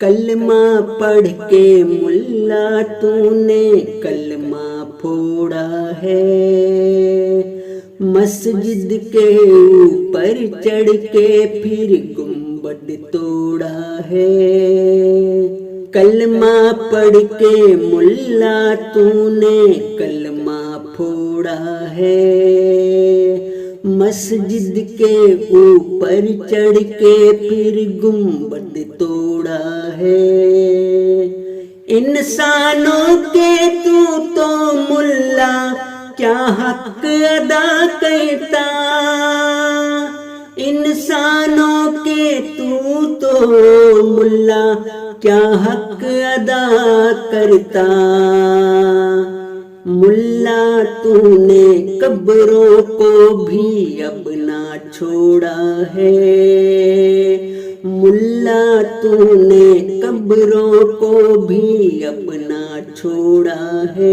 کلمہ پڑھ کے ملا تو نے کلمہ پھوڑا ہے، مسجد کے اوپر چڑھ کے پھر گنبد توڑا ہے۔ کلمہ پڑھ کے ملا تو نے کلمہ پھوڑا ہے، مسجد کے اوپر چڑھ کے پھر گنبد توڑا ہے۔ انسانوں کے تو ملا کیا حق ادا کرتا، انسانوں کے تو ملا کیا حق ادا کرتا۔ ملا تو نے قبروں کو بھی اب نہ چھوڑا ہے، ملا تو نے قبروں کو بھی اب نہ چھوڑا ہے۔